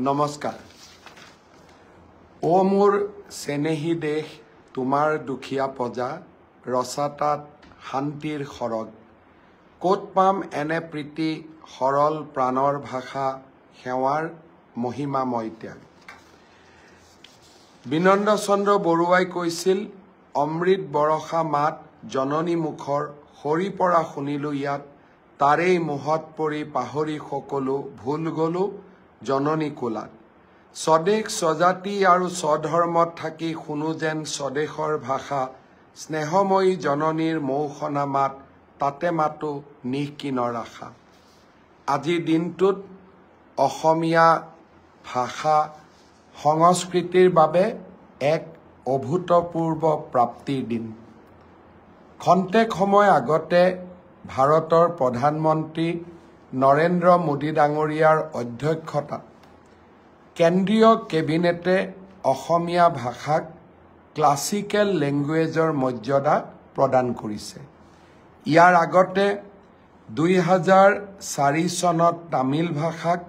নমস্কাৰ ও মোৰ চেনেহী দেশ তোমাৰ দুখীয়া প্ৰজা ৰসাতাত শান্তিৰ খৰগ ক'ত পাম এনে প্ৰীতি সৰল প্ৰাণৰ ভাষা সেৱাৰ মহিমাময় ত্যাগ বিনন্দ চন্দ্ৰ বৰুৱাই কৈছিল অমৃত বৰষা মাত জননী মুখৰ সৰি পৰা শুনিলো ইয়াত তাৰেই মোহত পৰি পাহৰি সকলো ভুল গলো জননী কোলাত স্বদেশ স্বজাতি আৰু স্বধৰ্মত থাকি শুনো যেন স্বদেশৰ ভাষা স্নেহময়ী জননীৰ মৌসনা মাত তাতে মাতো নিঃকিনৰ আশা আজিৰ দিনটোত অসমীয়া ভাষা সংস্কৃতিৰ বাবে এক অভূতপূৰ্ব প্ৰাপ্তিৰ দিন খন্তেক সময় আগতে ভাৰতৰ প্ৰধানমন্ত্ৰী নৰেন্দ্ৰ মোদী ডাঙৰীয়াৰ অধ্যক্ষতাত কেন্দ্ৰীয় কেবিনেটে অসমীয়া ভাষাক ক্লাছিকেল লেংগুৱেজৰ মৰ্যাদা প্ৰদান কৰিছে ইয়াৰ আগতে 2004 চনত তামিল ভাষাক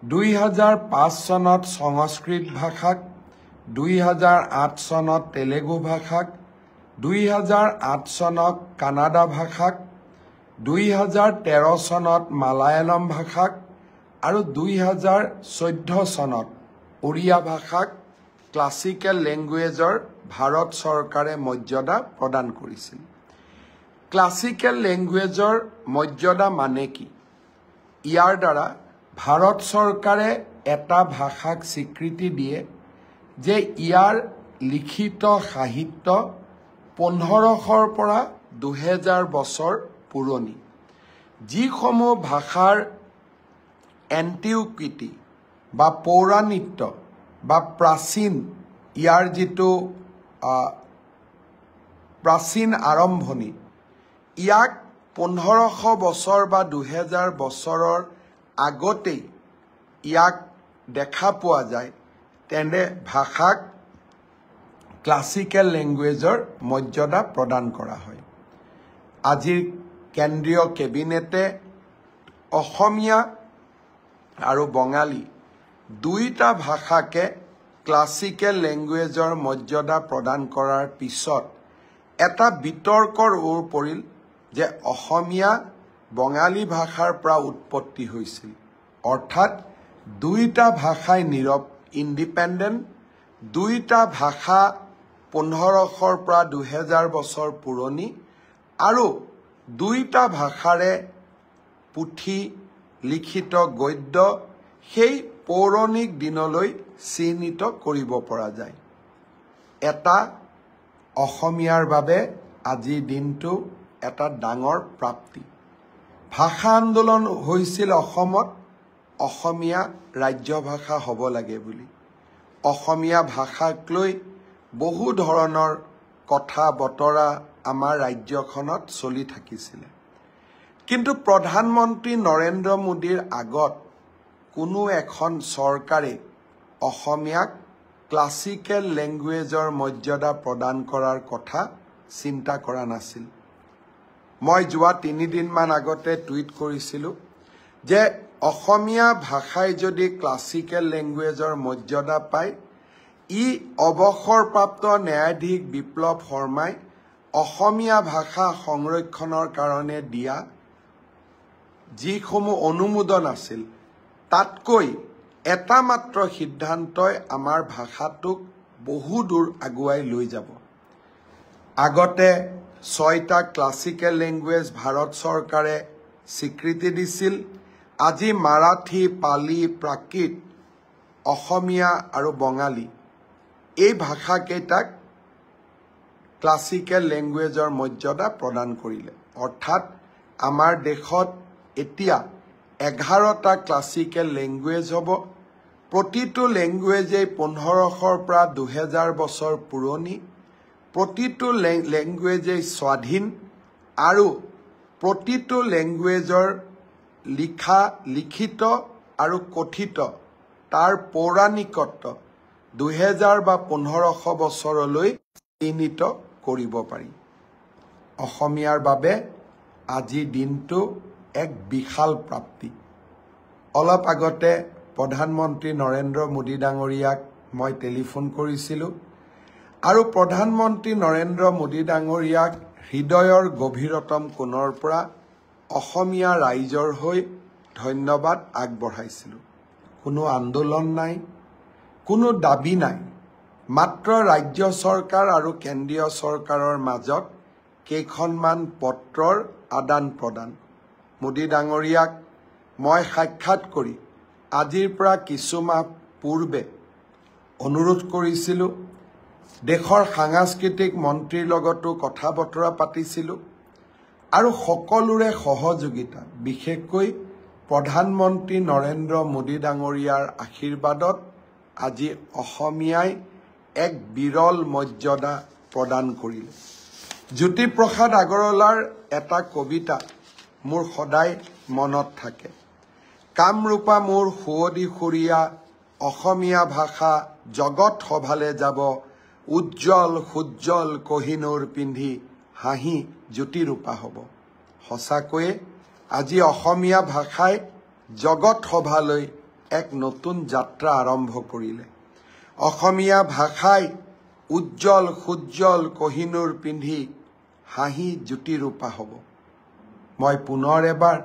2005 চনত সংস্কৃত ভাষাক 2008 চনত তেলেগু ভাষাক 2008 চনত কানাডা ভাষাক 2013 চনত মালায়ালম ভাষাক আৰু 2014 চনত ওড়িয়া ভাষাক ক্লাছিকেল লেংগুৱেজৰ ভাৰত চৰকাৰে মৰ্যাদা প্ৰদান কৰিছিল ক্লাছিকেল লেংগুৱেজৰ মৰ্যাদা মানে কি ইয়াৰ দ্বাৰা ভাৰত চৰকাৰে এটা ভাষাক স্বীকৃতি দিয়ে যে ইয়াৰ লিখিত সাহিত্য 1500ৰ পৰা 2000 বছৰ পুৰণি যিসমূহ ভাষাৰ এন্টিকুইটি বা পৌৰাণিত্য বা প্ৰাচীন ইয়াৰ যিটো প্ৰাচীন আৰম্ভণি ইয়াক 1500 বছৰ বা 2000 বছৰৰ আগতেই ইয়াক দেখা পোৱা যায় তেনে ভাষাক ক্লাছিকেল লেংগুৱেজৰ মৰ্যাদা প্ৰদান কৰা হয় আজিৰ কেন্দ্ৰীয় কেবিনেটে অসমীয়া আৰু বঙালী দুইটা ভাষাকে ক্লাছিকেল লেংগুৱেজৰ মৰ্যাদা প্ৰদান কৰাৰ পিছত এটা বিতৰ্কৰ ওৰ পৰিল যে অসমীয়া বঙালী ভাষাৰ পৰা উৎপত্তি হৈছিল অৰ্থাৎ দুইটা ভাষাই ইণ্ডিপেণ্ডেণ্ট দুইটা ভাষা 1500ৰ পৰা 2000 বছৰ পুৰণি আৰু দুইটা ভাষাৰে পুথি লিখিত গদ্য সেই পৌৰাণিক দিনলৈ চিহ্নিত কৰিব পৰা যায় এটা অসমীয়াৰ বাবে আজিৰ দিনটো এটা ডাঙৰ প্ৰাপ্তি ভাষা আন্দোলন হৈছিল অসমত অসমীয়া ৰাজ্য ভাষা হ'ব লাগে বুলি অসমীয়া ভাষাক লৈ বহু ধৰণৰ কথা বতৰা আমাৰ ৰাজ্যখনত চলি থাকিছিল কিন্তু প্ৰধানমন্ত্ৰী নৰেন্দ্ৰ মোদীৰ আগত কোনো এখন চৰকাৰে অসমীয়াক ক্লাছিকেল লেংগুৱেজৰ মৰ্যাদা প্ৰদান কৰাৰ কথা চিন্তা কৰা নাছিল মই যোৱা 3 দিনমান আগতে টুইট কৰিছিলোঁ যে অসমীয়া ভাষাই যদি ক্লাছিকেল লেংগুৱেজৰ মৰ্যাদা পায় ই অৱসৰপ্ৰাপ্ত ন্যায়াধীশ বিপ্লৱ শৰ্মাই অসমীয়া ভাষা সংৰক্ষণৰ কাৰণে দিয়া যিসমূহ অনুমোদন আছিল তাতকৈ এটা মাত্ৰ সিদ্ধান্তই আমাৰ ভাষাটোক বহু দূৰ আগুৱাই লৈ যাব আগতে 6টা ক্লাছিকেল লেংগুৱেজ ভাৰত চৰকাৰে স্বীকৃতি দিছিল আজি মাৰাঠী পালি প্ৰাকৃত অসমীয়া আৰু বঙালী এই ভাষাকেইটাক ক্লাছিকেল লেংগুৱেজৰ মৰ্যাদা প্ৰদান কৰিলে অৰ্থাৎ আমাৰ দেশত এতিয়া 11টা ক্লাছিকেল লেংগুৱেজ হ'ব প্ৰতিটো লেংগুৱেজেই 1500ৰ পৰা 2000 বছৰ পুৰণি প্ৰতিটো লেংগুৱেজেই স্বাধীন আৰু প্ৰতিটো লেংগুৱেজৰ লিখিত আৰু কথিত তাৰ পৌৰাণিকত্ব 2000 বা 1500 বছৰলৈ চিহ্নিত কৰিব পাৰি অসমীয়াৰ বাবে আজিৰ দিনটো এক বিশাল প্ৰাপ্তি অলপ আগতে প্ৰধানমন্ত্ৰী নৰেন্দ্ৰ মোদী ডাঙৰীয়াক মই টেলিফোন কৰিছিলোঁ আৰু প্ৰধানমন্ত্ৰী নৰেন্দ্ৰ মোদী ডাঙৰীয়াক হৃদয়ৰ গভীৰতম কোণৰ পৰা অসমীয়া ৰাইজৰ হৈ ধন্যবাদ আগবঢ়াইছিলোঁ। কোনো আন্দোলন নাই, কোনো দাবী নাই, মাত্ৰ ৰাজ্য চৰকাৰ আৰু কেন্দ্ৰীয় চৰকাৰৰ মাজত কেইখনমান পত্ৰৰ আদান প্ৰদান। মোদী ডাঙৰীয়াক মই সাক্ষাৎ কৰি আজিৰ পৰা কিছু মাহ পূৰ্বে অনুৰোধ কৰিছিলোঁ, দেশৰ সাংস্কৃতিক মন্ত্ৰীৰ লগতো কথা বতৰা পাতিছিলোঁ আৰু সকলোৰে সহযোগিতা, বিশেষকৈ প্ৰধানমন্ত্ৰী নৰেন্দ্ৰ মোদী ডাঙৰীয়াৰ আশীৰ্বাদত আজি অসমীয়াই এক বিৰল মৰ্যাদা প্ৰদান কৰিলে। জ্যোতিপ্ৰসাদ আগৰৱালাৰ এটা কবিতা মোৰ সদায় মনত থাকে। কামৰূপা মোৰ সুৱদী সুৰীয়া, অসমীয়া ভাষা জগত সভালে যাব, উজ্জ্বল সুজ্জ্বল কহিনুৰ পিন্ধি হাঁহি জ্যোতিৰূপা হ'ব। সঁচাকৈয়ে আজি অসমীয়া ভাষাই জগত সভালৈ এক নতুন যাত্ৰা আৰম্ভ কৰিলে। অসমীয়া ভাষাই উজ্জ্বল সুজ্জ্বল কহিনুৰ পিন্ধি হাঁহি জ্যোতিৰূপা হ'ব। মই পুনৰ এবাৰ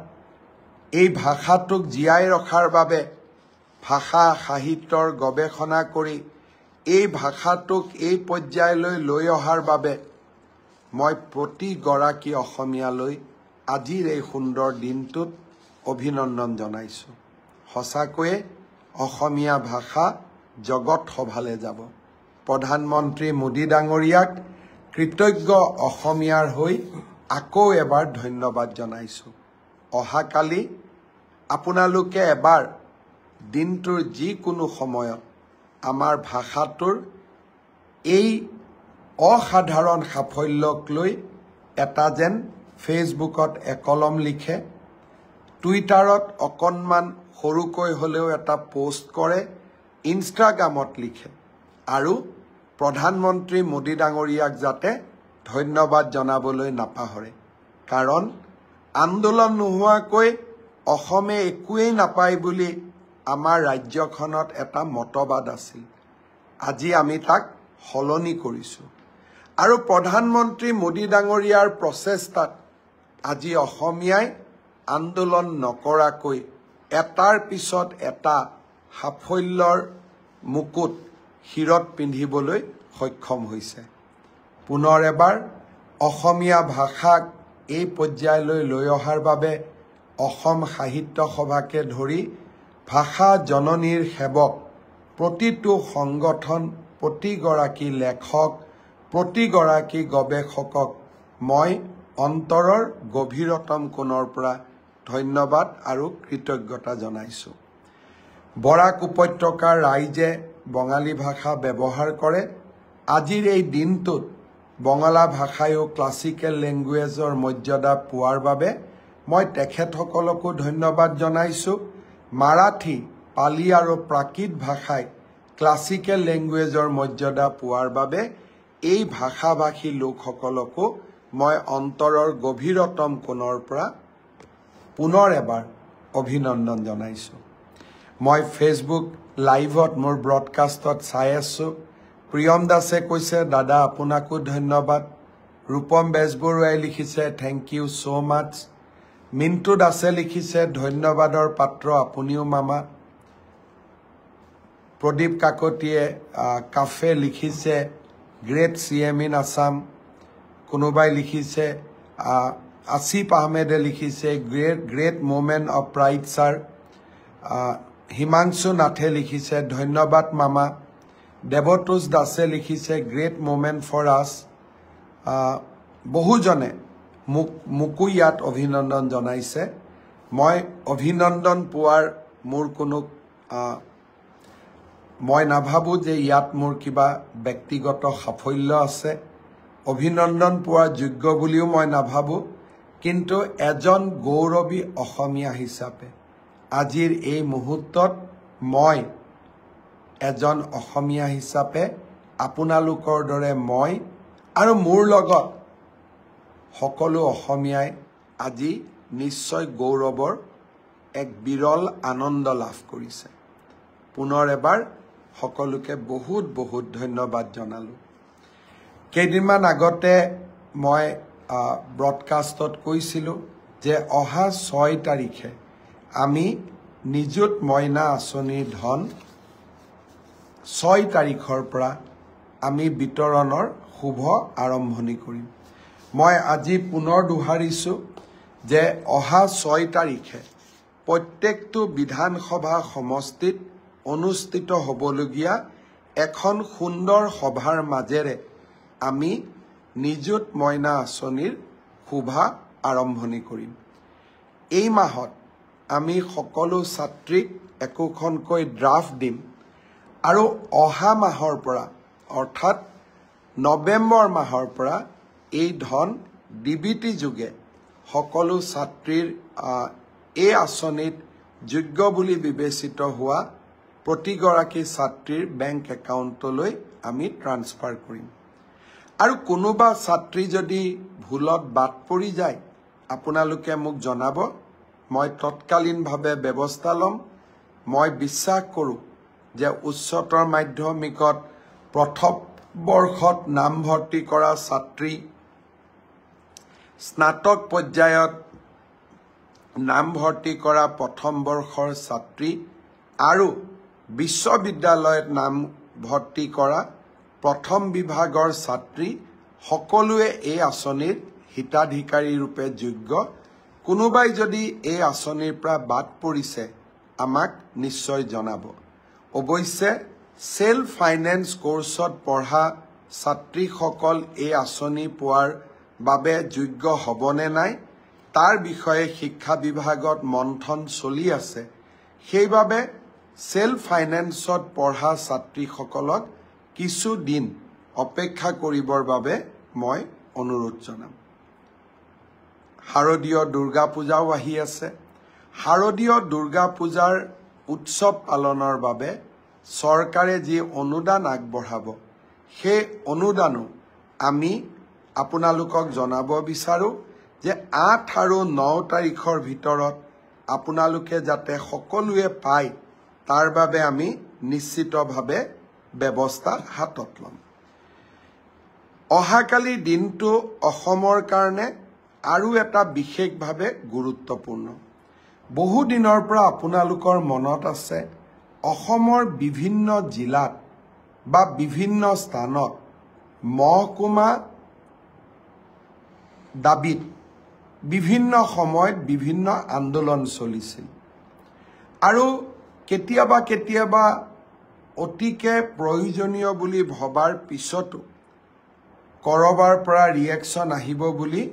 এই ভাষাটোক জীয়াই ৰখাৰ বাবে ভাষা সাহিত্যৰ গৱেষণা কৰি এই ভাষাটোক এই পৰ্যায়লৈ লৈ অহাৰ বাবে মই প্ৰতিগৰাকী অসমীয়ালৈ আজিৰ এই সুন্দৰ দিনটোত অভিনন্দন জনাইছোঁ। সঁচাকৈয়ে অসমীয়া ভাষা জগত সভালে যাব। প্ৰধানমন্ত্ৰী মোদী ডাঙৰীয়াক কৃতজ্ঞ অসমীয়াৰ হৈ আকৌ এবাৰ ধন্যবাদ জনাইছোঁ। অহাকালি আপোনালোকে এবাৰ দিনটোৰ যিকোনো সময়ত আমাৰ ভাষাটোৰ এই অসাধাৰণ সাফল্যক লৈ এটা যেন ফেচবুকত একলম লিখে, টুইটাৰত অকণমান সৰুকৈ হ'লেও এটা পোষ্ট কৰে, ইনষ্টাগ্ৰামত লিখে আৰু প্ৰধানমন্ত্ৰী মোদী ডাঙৰীয়াক যাতে ধন্যবাদ জনাবলৈ নাপাহৰে। কাৰণ আন্দোলন নোহোৱাকৈ অসমে একোৱেই নাপায় বুলি আমাৰ ৰাজ্যখনত এটা মতবাদ আছিল। আজি আমি তাক সলনি কৰিছোঁ আৰু প্ৰধানমন্ত্ৰী মোদী ডাঙৰীয়াৰ প্ৰচেষ্টাত আজি অসমীয়াই আন্দোলন নকৰাকৈ এটাৰ পিছত এটা সাফল্যৰ মুকুট শিৰত পিন্ধিবলৈ সক্ষম হৈছে। পুনৰ এবাৰ অসমীয়া ভাষাক এই পৰ্যায়লৈ লৈ অহাৰ বাবে অসম সাহিত্য সভাকে ধৰি ভাষা জননীৰ সেৱক প্ৰতিটো সংগঠন, প্ৰতিগৰাকী লেখক, প্ৰতিগৰাকী গৱেষকক মই অন্তৰৰ গভীৰতম কোণৰ পৰা ধন্যবাদ আৰু কৃতজ্ঞতা জনাইছোঁ। বৰাক উপত্যকাৰ ৰাইজে বঙালী ভাষা ব্যৱহাৰ কৰে। আজিৰ এই দিনটোত বঙলা ভাষায়ো ক্লাছিকেল লেংগুৱেজৰ মৰ্যাদা পোৱাৰ বাবে মই তেখেতসকলকো ধন্যবাদ জনাইছোঁ। মাৰাঠী, পালি আৰু প্ৰাকৃত ভাষাই ক্লাছিকেল লেংগুৱেজৰ মৰ্যাদা পোৱাৰ বাবে এই ভাষাভাষী লোকসকলকো মই অন্তৰৰ গভীৰতম কোণৰ পৰা পুনৰ এবাৰ অভিনন্দন জনাইছোঁ। মই ফেচবুক লাইভত মোৰ ব্ৰডকাষ্টত চাই আছোঁ। প্ৰিয়ম দাসে কৈছে, দাদা আপোনাকো ধন্যবাদ। ৰূপম বেজবৰুৱাই লিখিছে, থেংক ইউ ছ' মাছ। মিণ্টু দাসে লিখিছে, ধন্যবাদৰ পাত্ৰ আপুনিও মামা। প্ৰদীপ কাকতিয়ে কাফে লিখিছে, গ্ৰেট CM ইন আছাম। কোনোবাই লিখিছে, আসিফ আহমেদে লিখিছে, great moment of pride sir. Himanshu নাথে লিখিছে, ধন্যবাদ মামা। দেৱতোষ দাসে লিখিছে, গ্ৰেট মোমেণ্ট ফৰ আছ। বহুজনে মোকো ইয়াত অভিনন্দন জনাইছে। মই অভিনন্দন পোৱাৰ মোৰ কোনো মই নাভাবোঁ যে ইয়াত মোৰ কিবা ব্যক্তিগত সাফল্য আছে, অভিনন্দন পোৱাৰ যোগ্য বুলিও মই নাভাবোঁ। কিন্তু এজন গৌৰৱী অসমীয়া হিচাপে আজিৰ এই মুহূৰ্তত মই এজন অসমীয়া হিচাপে আপোনালোকৰ দৰে মই আৰু মোৰ লগত সকলো অসমীয়াই আজি নিশ্চয় গৌৰৱৰ এক বিৰল আনন্দ লাভ কৰিছে। পুনৰ এবাৰ সকলোকে বহুত বহুত ধন্যবাদ জনালো। কেইদিনমান আগতে মই ব্ৰডকাষ্টত কৈছিলোঁ যে অহা 6 তাৰিখে আমি নিযুত মইনা আঁচনিৰ ধন 6 তাৰিখৰ পৰা আমি বিতৰণৰ শুভ আৰম্ভণি কৰিম। মই আজি পুনৰ দোহাৰিছোঁ যে অহা 6 তাৰিখে প্ৰত্যেকটো বিধানসভা সমষ্টিত অনুষ্ঠিত হ'বলগীয়া এখন সুন্দৰ সভাৰ মাজেৰে আমি নিযুত মইনা আঁচনিৰ শুভা আৰম্ভণি কৰিম। এই মাহত আমি সকলো ছাত্ৰীক একোখনকৈ ড্ৰাফ্ট দিম আৰু অহা মাহৰ পৰা অৰ্থাৎ নৱেম্বৰ মাহৰ পৰা এই ধন ডিবিটি যোগে সকলো ছাত্ৰীৰ এই আঁচনিত যোগ্য বুলি বিবেচিত হোৱা প্ৰতিগৰাকী ছাত্ৰীৰ বেংক একাউণ্টলৈ আমি ট্ৰান্সফাৰ কৰিম। আৰু কোনোবা ছাত্ৰী যদি ভুলত বাদ পৰি যায় আপোনালোকে মোক জনাব, মই তৎকালীনভাৱে ব্যৱস্থা ল'ম। মই বিশ্বাস কৰোঁ যে উচ্চতৰ মাধ্যমিকত প্ৰথম বৰ্ষত নামভৰ্তি কৰা ছাত্ৰী, স্নাতক পৰ্যায়ত নামভৰ্তি কৰা প্ৰথম বৰ্ষৰ ছাত্ৰী আৰু বিশ্ববিদ্যালয়ত নামভৰ্তি কৰা প্ৰথম বিভাগৰ ছাত্ৰী সকলোৱে এই আঁচনিৰ হিতাধিকাৰী ৰূপে যোগ্য। কোনোবাই যদি এই আঁচনিৰ পৰা বাদ পৰিছে আমাক নিশ্চয় জনাব। অৱশ্যে সেল্ফ ফাইনেন্স কোৰ্সত পঢ়া ছাত্ৰীসকল এই আঁচনি পোৱাৰ বাবে যোগ্য হ'বনে নাই তাৰ বিষয়ে শিক্ষা বিভাগত মন্থন চলি আছে। সেইবাবে সেল্ফ ফাইনেন্সত পঢ়া ছাত্ৰীসকলক কিছু দিন অপেক্ষা কৰিবৰ বাবে মই অনুৰোধ জনাম। শাৰদীয় দুৰ্গা পূজাও আহি আছে। শাৰদীয় দুৰ্গা পূজাৰ উৎসৱ পালনৰ বাবে চৰকাৰে যি অনুদান আগবঢ়াব সেই অনুদানো আমি আপোনালোকক জনাব বিচাৰোঁ যে 8 আৰু 9 তাৰিখৰ ভিতৰত আপোনালোকে যাতে সকলোৱে পায় তাৰ বাবে আমি নিশ্চিতভাৱে ব্যৱস্থা হাতত ল'ম। অহাকালি দিনটো অসমৰ কাৰণে আৰু এটা বিশেষভাৱে গুৰুত্বপূৰ্ণ। বহু দিনৰ পৰা আপোনালোকৰ মনত আছে অসমৰ বিভিন্ন জিলাত বা বিভিন্ন স্থানত মহকুমা দাবীত বিভিন্ন সময়ত বিভিন্ন আন্দোলন চলিছিল আৰু কেতিয়াবা কেতিয়াবা অতিকে প্ৰয়োজনীয় বুলি ভবাৰ পিছতো কৰবাৰ পৰা ৰিয়েকশ্যন আহিব বুলি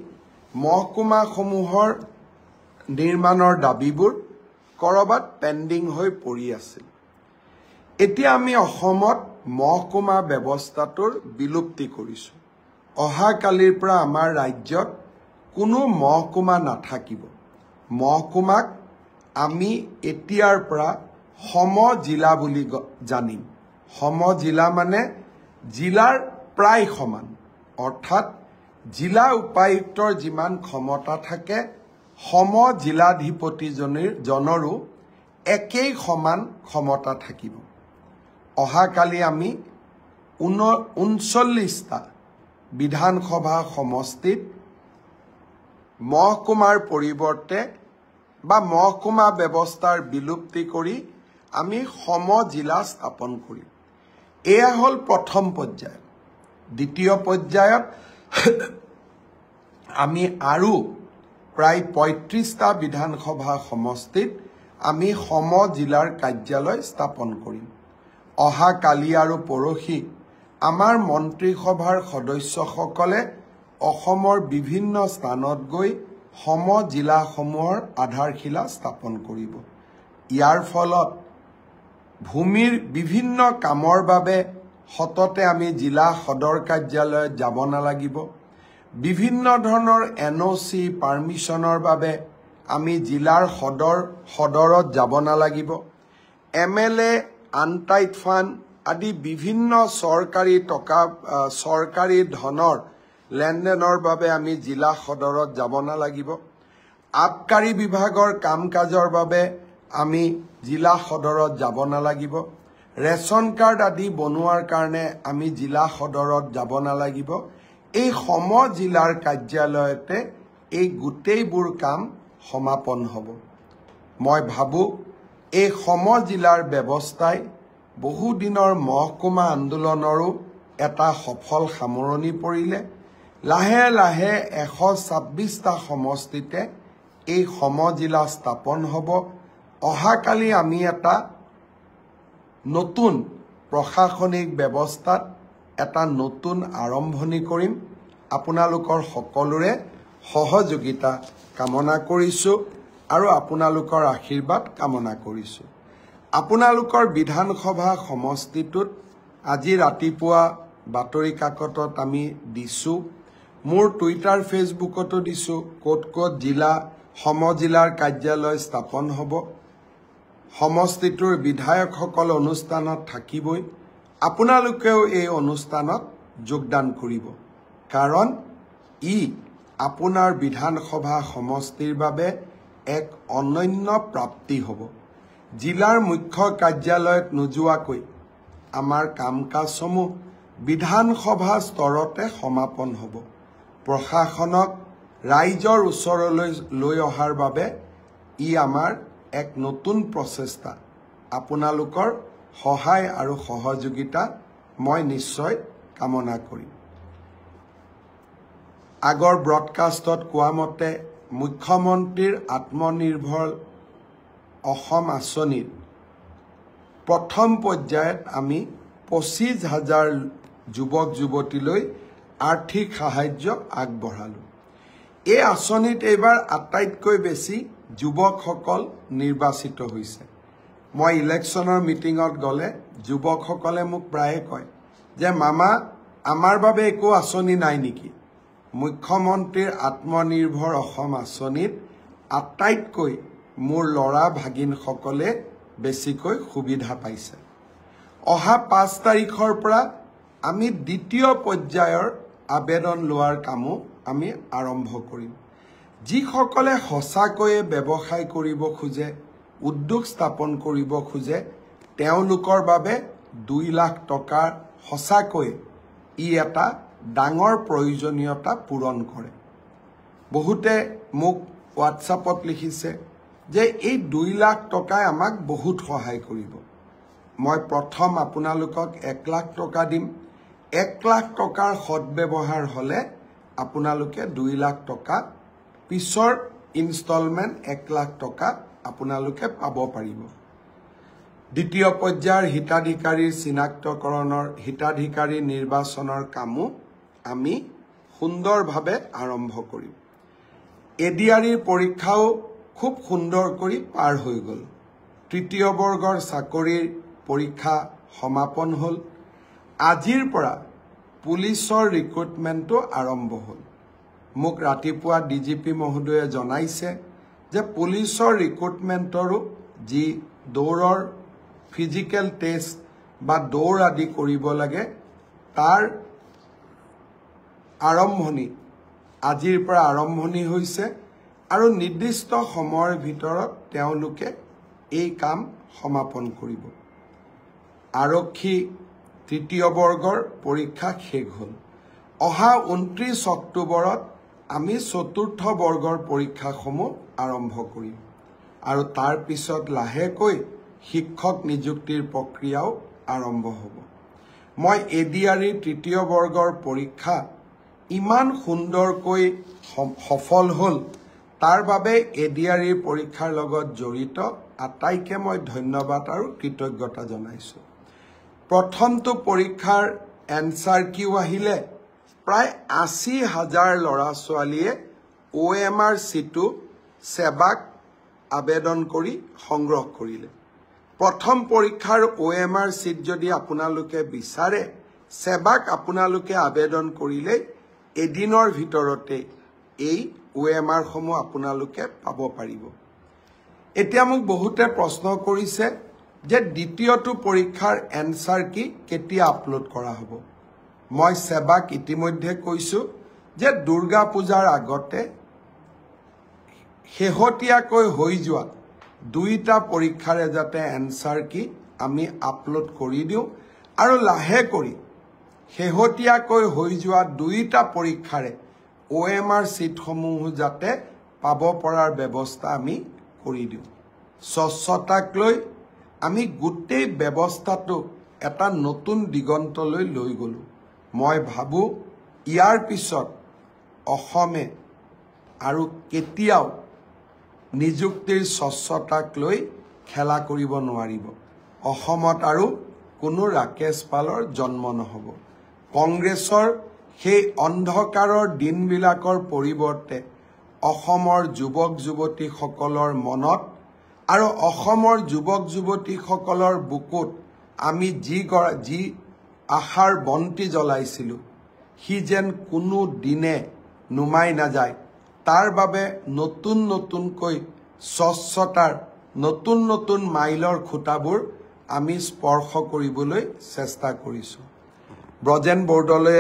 মহকুমাসমূহৰ নিৰ্মাণৰ দাবীবোৰ কৰবাত পেণ্ডিং হৈ পৰি আছিল। এতিয়া আমি অসমত মহকুমা ব্যৱস্থাটোৰ বিলুপ্তি কৰিছোঁ। অহাকালিৰ পৰা আমাৰ ৰাজ্যত কোনো মহকুমা নাথাকিব। মহকুমাক আমি এতিয়াৰ পৰা সমজিলা বুলি জানিম। সমজিলা মানে জিলাৰ প্ৰায় সমান, অৰ্থাৎ জিলা উপায়ুক্তৰ যিমান ক্ষমতা থাকে সমজিলাধিপতিজনৰো একেই সমান ক্ষমতা থাকিব। অহাকালি আমি 39টা বিধানসভা সমষ্টিত মহকুমাৰ পৰিৱৰ্তে বা মহকুমা ব্যৱস্থাৰ বিলুপ্তি কৰি আমি সমজিলা স্থাপন কৰিম। এয়া হ'ল প্ৰথম পৰ্যায়। দ্বিতীয় পৰ্যায়ত আমি আৰু প্ৰায় 35টা বিধানসভা সমষ্টিত আমি সমজিলাৰ কাৰ্যালয় স্থাপন কৰিম। অহাকালি আৰু পৰহি আমাৰ মন্ত্ৰীসভাৰ সদস্যসকলে অসমৰ বিভিন্ন স্থানত গৈ সমজিলাসমূহৰ আধাৰশিলা স্থাপন কৰিব। ইয়াৰ ফলত ভূমিৰ বিভিন্ন কামৰ বাবে সততে আমি জিলা সদৰ কাৰ্যালয়ত যাব নালাগিব। বিভিন্ন ধৰণৰ NOC পাৰ্মিশ্যনৰ বাবে আমি জিলাৰ সদৰত যাব নালাগিব। MLA আনটাইড ফাণ্ড আদি বিভিন্ন চৰকাৰী ধনৰ লেনদেনৰ বাবে আমি জিলা সদৰত যাব নালাগিব। আবকাৰী বিভাগৰ কাম কাজৰ বাবে আমি জিলা সদৰত যাব নালাগিব ৰেচন কাৰ্ড আদি বনোৱাৰ কাৰণে আমি জিলা সদৰত যাব নালাগিব এই সম জিলাৰ কাৰ্যালয়তে এই গোটেইবোৰ কাম সমাপন হ'ব মই ভাবো এই সম জিলাৰ ব্যৱস্থাই বহু দিনৰ মহকুমা আন্দোলনৰো এটা সফল সামৰণি পৰিলে লাহে লাহে 126টা সমষ্টিতে এই সম জিলা স্থাপন হ'ব অহাকালি আমি এটা নতুন প্ৰশাসনিক ব্যৱস্থাত এটা নতুন আৰম্ভণি কৰিম আপোনালোকৰ সকলোৰে সহযোগিতা কামনা কৰিছো আৰু আপোনালোকৰ আশীৰ্বাদ কামনা কৰিছো আপোনালোকৰ বিধানসভা সমষ্টিটোত আজি ৰাতিপুৱা বাতৰি কাকতত আমি দিছো মোৰ টুইটাৰ ফেচবুকতো দিছো ক'ত ক'ত জিলা সম জিলাৰ কাৰ্যালয় স্থাপন হ'ব সমষ্টিটোৰ বিধায়কসকল অনুষ্ঠানত থাকিবই আপোনালোকেও এই অনুষ্ঠানত যোগদান কৰিব কাৰণ ই আপোনাৰ বিধানসভা সমষ্টিৰ বাবে এক অনন্য প্ৰাপ্তি হ'ব জিলাৰ মুখ্য কাৰ্যালয়ত নোযোৱাকৈ আমাৰ কাম-কাজসমূহ বিধানসভা স্তৰতে সমাপন হ'ব প্ৰশাসনক ৰাইজৰ ওচৰলৈ লৈ অহাৰ বাবে ই আমাৰ এক নতুন প্ৰচেষ্টা আপোনালোকৰ সহায় আৰু সহযোগিতা মই নিশ্চয় কামনা কৰিম আগৰ ব্ৰডকাষ্টত কোৱা মতে মুখ্যমন্ত্ৰীৰ আত্মনিৰ্ভৰ অসম আঁচনিৰ প্ৰথম পৰ্যায়ত আমি 25,000 যুৱক যুৱতীলৈ আৰ্থিক সাহায্য আগবঢ়ালো এই আঁচনিত এইবাৰ আটাইতকৈ বেছি যুৱকসকল নিৰ্বাচিত হৈছে মই ইলেকশ্যনৰ মিটিঙত গ'লে যুৱকসকলে মোক প্ৰায়ে কয় যে মামা আমাৰ বাবে একো আঁচনি নাই নেকি মুখ্যমন্ত্ৰীৰ আত্মনিৰ্ভৰ অসম আঁচনিত আটাইতকৈ মোৰ ল'ৰা ভাগিনসকলে বেছিকৈ সুবিধা পাইছে অহা 5 তাৰিখৰ পৰা আমি দ্বিতীয় পৰ্যায়ৰ আবেদন লোৱাৰ কামো আমি আৰম্ভ কৰিম যিসকলে সঁচাকৈয়ে ব্যৱসায় কৰিব খোজে উদ্যোগ স্থাপন কৰিব খোজে তেওঁলোকৰ বাবে 2 লাখ টকা সঁচাকৈ ই এটা ডাঙৰ প্ৰয়োজনীয়তা পূৰণ কৰে বহুতে মোক হোৱাটছআপত লিখিছে যে এই 2 লাখ টকাই আমাক বহুত সহায় কৰিব মই প্ৰথম আপোনালোকক 1 লাখ টকা দিম 1 লাখ টকাৰ সৎব্যৱহাৰ হলে আপোনালোকে 2 লাখ টকা পিছৰ ইনষ্টলমেন্ট 1 লাখ টকা আপোনালোকে পাব পাৰিব দ্বিতীয় পৰ্যায়ৰ হিতাধিকাৰীৰ চিনাক্তকৰণৰ হিতাধিকাৰী নিৰ্বাচনৰ কামো আমি সুন্দৰভাৱে আৰম্ভ কৰিম এডিআৰিৰ পৰীক্ষাও খুব সুন্দৰ কৰি পাৰ হৈ গ'ল তৃতীয় বৰ্গৰ চাকৰিৰ পৰীক্ষা সমাপন হ'ল আজিৰ পৰা পুলিচৰ ৰিক্ৰুটমেণ্টটো আৰম্ভ হ'ল মোক ৰাতিপুৱা ডিজিপি মহোদয়ে জনাইছে যে পুলিচৰ ৰিক্ৰুটমেণ্টৰো যি দৌৰৰ ফিজিকেল টেষ্ট বা দৌৰ আদি কৰিব লাগে তাৰ আৰম্ভণি আজিৰ পৰা আৰম্ভণি হৈছে আৰু নিৰ্দিষ্ট সময়ৰ ভিতৰত তেওঁলোকে এই কাম সমাপন কৰিব আৰক্ষী তৃতীয় বৰ্গৰ পৰীক্ষা শেষ হ'ল অহা 29 অক্টোবৰত আমি চতুৰ্থ বৰ্গৰ পৰীক্ষাসমূহ আৰম্ভ কৰিম আৰু তাৰ পিছত লাহেকৈ শিক্ষক নিযুক্তিৰ প্ৰক্ৰিয়াও আৰম্ভ হ'ব মই এডিআৰিৰ তৃতীয় বৰ্গৰ পৰীক্ষা ইমান সুন্দৰকৈ সফল হ'ল তাৰ বাবে এডিআৰিৰ পৰীক্ষাৰ লগত জড়িত আটাইকে মই ধন্যবাদ আৰু কৃতজ্ঞতা জনাইছো প্ৰথমটো পৰীক্ষাৰ এনসাৰ কিউ আহিলে প্ৰায় 80,000 ল'ৰা ছোৱালীয়ে OMR সিটু সেৱাক আবেদন কৰি সংগ্ৰহ কৰিলে প্ৰথম পৰীক্ষাৰ OMR সিট যদি আপোনালোকে বিচাৰে সেৱাক আপোনালোকে আবেদন কৰিলে এদিনৰ ভিতৰতে এই OMR সমূহ আপোনালোকে পাব পাৰিব এতিয়া মোক বহুতে প্ৰশ্ন কৰিছে যে দ্বিতীয়টো পৰীক্ষাৰ এনসাৰ কি কেতিয়া আপলোড কৰা হ'ব মই সেৱাক ইতিমধ্যে কৈছো যে দুৰ্গা পূজাৰ আগতে শেহতীয়াকৈ হৈ যোৱা দুইটা পৰীক্ষাৰে যাতে এনসাৰ কি আমি আপলোড কৰি দিও আৰু লাহে কৰি শেহতীয়াকৈ হৈ যোৱা দুইটা পৰীক্ষাৰে OMR সিটসমূহ যাতে পাব পৰাৰ ব্যৱস্থা আমি কৰি দিও স্বচ্ছতাক লৈ আমি গোটেই ব্যৱস্থাটো এটা নতুন দিগন্তলৈ লৈ গলো মই ভাবো ইয়াৰ পিছত অসমে আৰু কেতিয়াও নিযুক্তিৰ স্বচ্ছতাক লৈ খেলা কৰিব নোৱাৰিব অসমত আৰু কোনো ৰাকেশ পালৰ জন্ম নহব কংগ্ৰেছৰ সেই অন্ধকাৰৰ দিনবিলাকৰ পৰিৱৰ্তে অসমৰ যুৱক যুৱতীসকলৰ মনত আৰু অসমৰ যুৱক যুৱতীসকলৰ বুকুত আমি যি আশাৰ বন্তি জ্বলাইছিলো হি যেন কোনো দিনে নুমাই নাযায় তাৰ বাবে নতুনকৈ স্বচ্ছতাৰ নতুন মাইলৰ খুঁটাবোৰ আমি স্পৰ্শ কৰিবলৈ চেষ্টা কৰিছো ব্ৰজেন বৰ্ডলে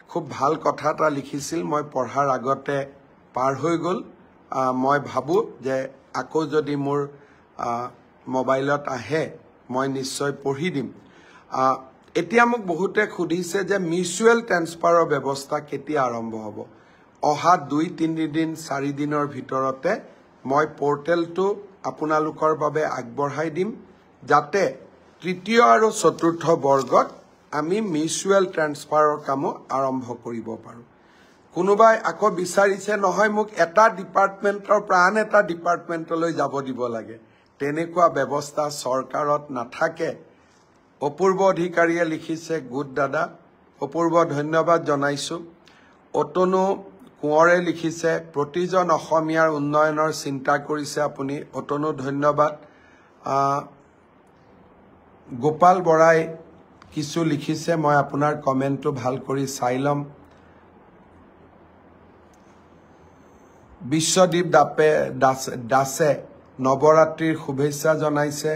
খুব ভাল কথা এটা লিখিছিল মই পঢ়াৰ আগতে পাৰ হৈ গল মই ভাবো যে আকৌ যদি মোৰ মোবাইলত আহে মই নিশ্চয় পঢ়ি দিম এতিয়া মোক বহুতে খুদিছে যে মিউচুৱেল ট্ৰান্সফাৰৰ ব্যৱস্থা কেতিয়া আৰম্ভ হ'ব অহা 2-3 দিন 4 দিনৰ ভিতৰতে মই পোৰ্টেলটো আপোনালোকৰ বাবে আগবঢ়াই দিম যাতে তৃতীয় আৰু চতুৰ্থ বৰ্গত আমি মিউচুৱেল ট্ৰান্সফাৰৰ কাম আৰম্ভ কৰিব পাৰো কোনোবাই আকৌ বিচাৰিছে নহয় মোক এটা ডিপাৰ্টমেন্টৰ প্ৰাণ এটা ডিপাৰ্টমেন্টলৈ যাব দিব লাগে তেনেকুৱা ব্যৱস্থা চৰকাৰত নাথাকে অপূৰ্ব অধিকাৰীয়ে লিখিছে গুড দাদা অপূৰ্ব ধন্যবাদ জনাইছো অতনু কোঁৱৰে লিখিছে প্ৰতিজন অসমীয়াৰ উন্নয়নৰ চিন্তা কৰিছে আপুনি অতনু ধন্যবাদ গোপাল বৰাই কিছু লিখিছে মই আপোনাৰ কমেন্টটো ভাল কৰি চাই লম বিশ্বদীপ দাসে নৱৰাত্ৰিৰ শুভেচ্ছা জনাইছে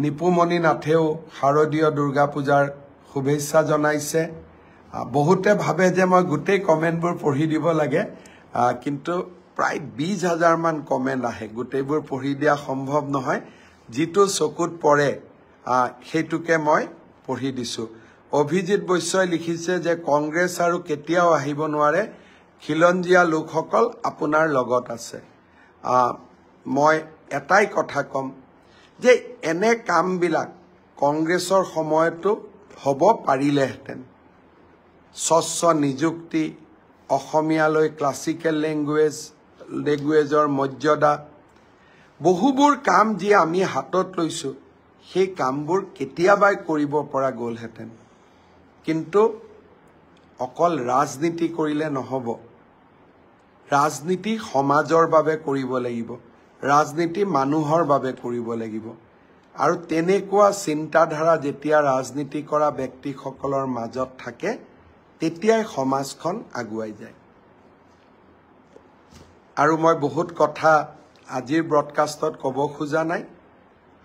নিপুমণি নাথেও শাৰদীয় দুৰ্গা পূজাৰ শুভেচ্ছা জনাইছে বহুতে ভাবে যে মই গোটেই কমেন্টবোৰ পঢ়ি দিব লাগে কিন্তু প্ৰায় 20,000 মান কমেন্ট আহে গোটেইবোৰ পঢ়ি দিয়া সম্ভৱ নহয় যিটো চকুত পৰে সেইটোকে মই পঢ়ি দিছো অভিজিত বৈশ্যই লিখিছে যে কংগ্ৰেছ আৰু কেতিয়াও আহিব নোৱাৰে খিলঞ্জিয়া লোকসকল আপোনাৰ লগত আছে মই এটাই কথা কম যে এনে কামবিলাক কংগ্ৰেছৰ সময়তো হ'ব পাৰিলেহেঁতেন স্বচ্ছ নিযুক্তি অসমীয়ালৈ ক্লাছিকেল লেংগুৱেজৰ মৰ্যাদা বহুবোৰ কাম যি আমি হাতত লৈছো সেই কামবোৰ কেতিয়াবাই কৰিব পৰা গ'লহেঁতেন কিন্তু অকল ৰাজনীতি কৰিলে নহব ৰাজনীতি সমাজৰ বাবে কৰিব লাগিব ৰাজনীতি মানুহৰ বাবে কৰিব লাগিব আৰু তেনেকুৱা চিন্তাধাৰা যেতিয়া ৰাজনীতি কৰা ব্যক্তিসকলৰ মাজত থাকে তেতিয়াই সমাজখন আগুৱাই যায় আৰু মই বহুত কথা আজিৰ ব্ৰডকাষ্টত ক'ব খোজা নাই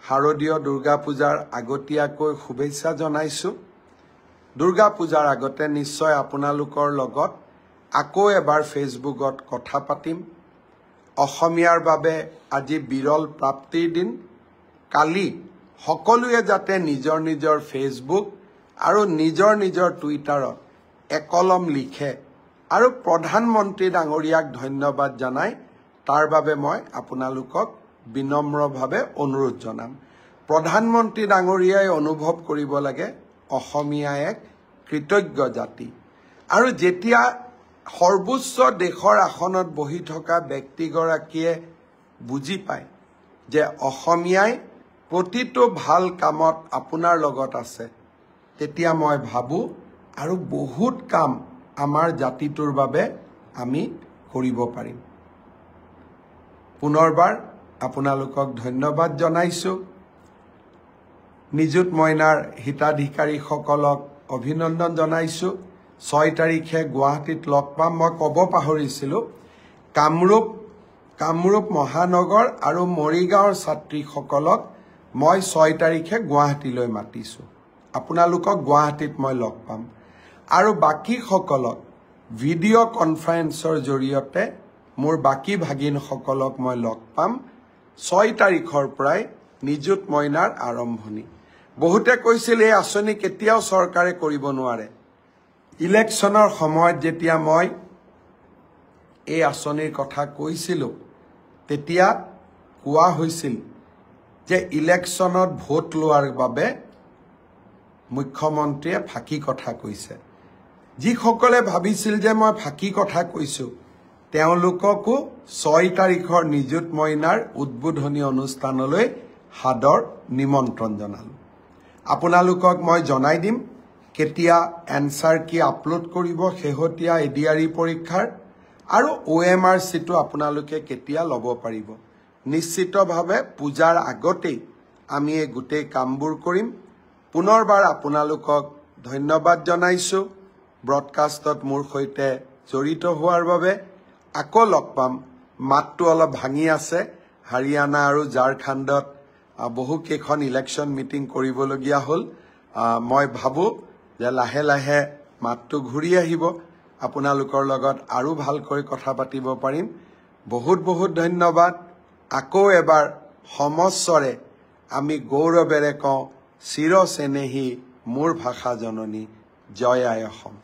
শাৰদীয় দুৰ্গা পূজাৰ আগতীয়াকৈ শুভেচ্ছা জনাইছো দুৰ্গা পূজাৰ আগতে নিশ্চয় আপোনালোকৰ লগত আকৌ এবাৰ ফেচবুকত কথা পাতিম অসমীয়াৰ বাবে আজি বিৰল প্ৰাপ্তিৰ দিন কালি সকলোৱে যাতে নিজৰ ফেচবুক আৰু নিজৰ টুইটাৰত একলম লিখে আৰু প্ৰধানমন্ত্ৰী ডাঙৰীয়াক ধন্যবাদ জনাই তাৰ বাবে মই আপোনালোকক বিনম্ৰভাৱে অনুৰোধ জনাম প্ৰধানমন্ত্ৰী ডাঙৰীয়াই অনুভৱ কৰিব লাগে অসমীয়া এক কৃতজ্ঞ জাতি আৰু যেতিয়া সৰ্বোচ্চ দেশৰ আসনত বহি থকা ব্যক্তিগৰাকীয়ে বুজি পায় যে অসমীয়াই প্ৰতিটো ভাল কামত আপোনাৰ লগত আছে তেতিয়া মই ভাবো আৰু বহুত কাম আমাৰ জাতিটোৰ বাবে আমি কৰিব পাৰিম পুনৰবাৰ আপোনালোকক ধন্যবাদ জনাইছো নিযুত মইনাৰ হিতাধিকাৰীসকলক অভিনন্দন জনাইছো 6 তাৰিখে গুৱাহাটীত লগ পাম মই ক'ব পাহৰিছিলো কামৰূপ মহানগৰ আৰু মৰিগাঁওৰ ছাত্ৰীসকলক মই 6 তাৰিখে গুৱাহাটীলৈ মাতিছো আপোনালোকক গুৱাহাটীত মই লগ পাম আৰু বাকি সকলক ভিডিঅ' কনফাৰেন্সৰ জৰিয়তে মোৰ বাকি ভাগিনসকলক মই লগ পাম 6 তাৰিখৰ পৰাই নিযুত মইনাৰ আৰম্ভণি বহুতে কৈছিল এই আঁচনি কেতিয়াও চৰকাৰে কৰিব নোৱাৰে ইলেকশ্যনৰ সময়ত যেতিয়া মই এই আঁচনিৰ কথা কৈছিলো তেতিয়া কোৱা হৈছিল যে ইলেকশ্যনত ভোট লোৱাৰ বাবে মুখ্যমন্ত্ৰীয়ে ফাঁকি কথা কৈছে যিসকলে ভাবিছিল যে মই ফাঁকি কথা কৈছো তেওঁলোককো 6 তাৰিখৰ নিযুত মইনাৰ উদ্বোধনী অনুষ্ঠানলৈ হাদৰ নিমন্ত্ৰণ জনালো আপোনালোকক মই জনাই দিম কেতিয়া এনসাৰ কি আপলোড কৰিব শেহতীয়া এডিআৰই পৰীক্ষাৰ আৰু OMRCটো আপোনালোকে কেতিয়া ল'ব পাৰিব নিশ্চিতভাৱে পূজাৰ আগতেই আমি এই গোটেই কামবোৰ কৰিম পুনৰবাৰ আপোনালোকক ধন্যবাদ জনাইছো ব্ৰডকাষ্টত মোৰ সৈতে জড়িত হোৱাৰ বাবে আকৌ লগ পাম মাতটো অলপ ভাঙি আছে হাৰিয়ানা আৰু ঝাৰখণ্ডত বহু কেইখন ইলেকশ্যন মিটিং কৰিবলগীয়া হ'ল মই ভাবো যে লাহে লাহে মাতটো ঘূৰি আহিব আপোনালোকৰ লগত আৰু ভালকৈ কথা পাতিব পাৰিম বহুত বহুত ধন্যবাদ আকৌ এবাৰ সমস্বৰে আমি গৌৰৱেৰে কওঁ চিৰ চেনেহী মোৰ ভাষা জননী জয় আই অসম